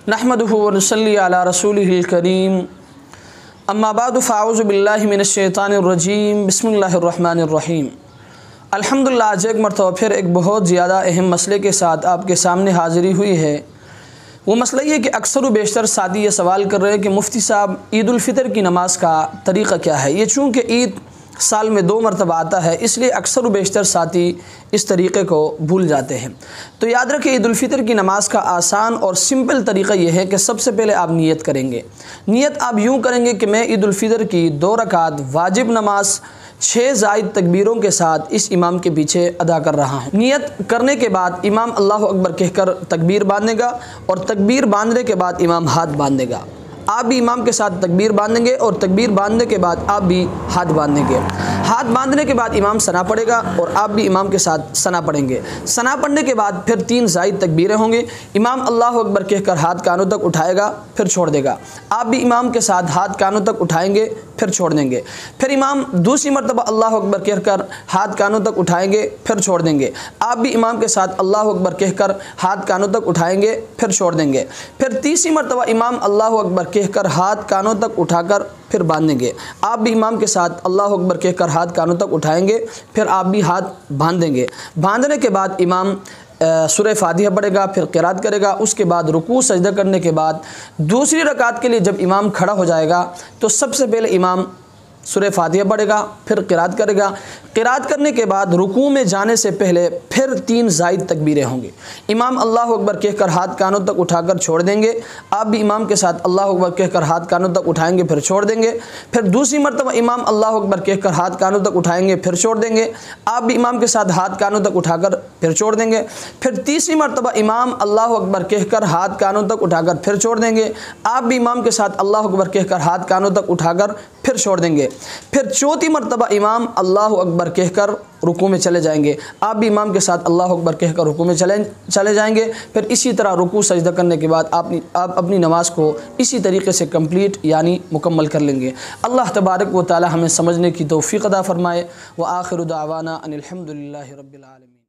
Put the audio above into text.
نحمدہ ونصلی علی رسولہ الکریم اما بعد فاعوذ باللہ من الشیطان الرجیم بسم اللہ الرحمن الرحیم۔ الحمدللہ آج ایک مرتبہ پھر ایک بہت زیادہ اہم مسئلے کے ساتھ آپ کے سامنے حاضری ہوئی ہے۔ وہ مسئلہ یہ کہ اکثر و بیشتر ساتھی یہ سوال کر رہے ہیں کہ مفتی صاحب عید الفطر کی نماز کا طریقہ کیا ہے؟ یہ چونکہ عید سال میں 2 مرتبہ آتا ہے اس لیے اکثر و بیشتر ساتھی اس طریقے کو بھول جاتے ہیں۔ تو یاد رکھیں عید الفطر کی نماز کا آسان اور سمپل طریقہ یہ ہے کہ سب سے پہلے آپ نیت کریں گے۔ نیت آپ یوں کریں گے کہ میں عید الفطر کی 2 رکعت واجب نماز 6 زائد تکبیروں کے ساتھ اس امام کے پیچھے ادا کر رہا ہوں۔ نیت کرنے کے بعد امام اللہ اکبر کہہ کر تکبیر باندھے گا اور تکبیر باندھنے کے بعد امام ہاتھ باندھے گا۔ آپ بھی امام کے ساتھ تکبیر باندھیں گے اور تکبیر باندھنے کے بعد آپ بھی ہاتھ باندھیں گے۔ ہاتھ باندھنے کے بعد امام ثنا پڑھے گا اور آپ بھی امام کے ساتھ ثنا پڑھیں گے۔ ثنا پڑھنے کے بعد پھر 3 زائد تکبیریں ہوں گے۔ امام اللہ اکبر کہہ کر ہاتھ کانوں تک اٹھائے گا پھر چھوڑ دے گا۔ آپ بھی امام کے ساتھ ہاتھ کانوں تک اٹھائیں گے پھر چھوڑ دیں گے۔ پھر امام دوسری مرتبہ اللہ اکبر کہہ کر ہاتھ کانوں تک اٹھائیں گے پھر چھوڑ دیں گے۔ آپ بھی امام کے ساتھ اللہ اکبر کہہ کر ہاتھ کانوں تک اٹھائیں گے پھر چھوڑ دیں گے۔ پھر تیسری مرتبہ امام اللہ اکبر کہہ کر ہاتھ کانوں تک اٹھا کر پھر باندھیں گے۔ آپ بھی امام کے ساتھ اللہ اکبر کہہ کر ہاتھ کانوں تک اٹھائیں گے پھر آپ بھی ہاتھ باندھیں گے۔ باندھنے کے بعد امام سورہ فاتحہ پڑھے گا پھر قرات کرے گا۔ اس کے بعد رکوع سجدہ کرنے کے بعد دوسری رکعت کے لیے جب امام کھڑا ہو جائے گا تو سب سے پہلے امام سورہ فاتحہ پڑھے گا پھر قرات کرے گا۔ قرات کرنے کے بعد رکوع میں جانے سے پہلے پھر 3 زائد تکبیریں ہوں گی۔ امام اللہ اکبر کہہ کر ہاتھ کانوں تک اٹھا کر چھوڑ دیں گے۔ آپ بھی امام کے ساتھ اللہ اکبر کہہ کر ہاتھ کانوں تک اٹھائیں گے پھر چھوڑ دیں گے۔ پھر دوسری مرتبہ امام اللہ اکبر کہہ کر ہاتھ کانوں تک اٹھائیں گے پھر چھوڑ دیں گے۔ آپ بھی امام کے ساتھ ہاتھ کانوں تک اٹھا کر پھر چھوڑ دیں گے۔ پھر تیسری مرتبہ امام اللہ اکبر کہہ کر ہاتھ کانوں تک اٹھا کر پھر چھوڑ دیں گے۔ آپ بھی امام کے ساتھ اللہ اکبر کہہ کر ہاتھ کانوں تک اٹھا کر پھر چھوڑ دیں گے۔ پھر چوتھی مرتبہ امام اللہ اکبر کہہ کر رکوع میں چلے جائیں گے۔ آپ بھی امام کے ساتھ اللہ اکبر کہہ کر رکوع میں چلے جائیں گے۔ پھر اسی طرح رکوع سجدہ کرنے کے بعد آپ اپنی نماز کو اسی طریقے سے کمپلیٹ یعنی مکمل کر لیں گے۔ اللہ تبارک و تعالی ہمیں سمجھنے کی توفیق عطا فرمائے۔ وآخر دعوانا ان الحمد للہ رب العالمین۔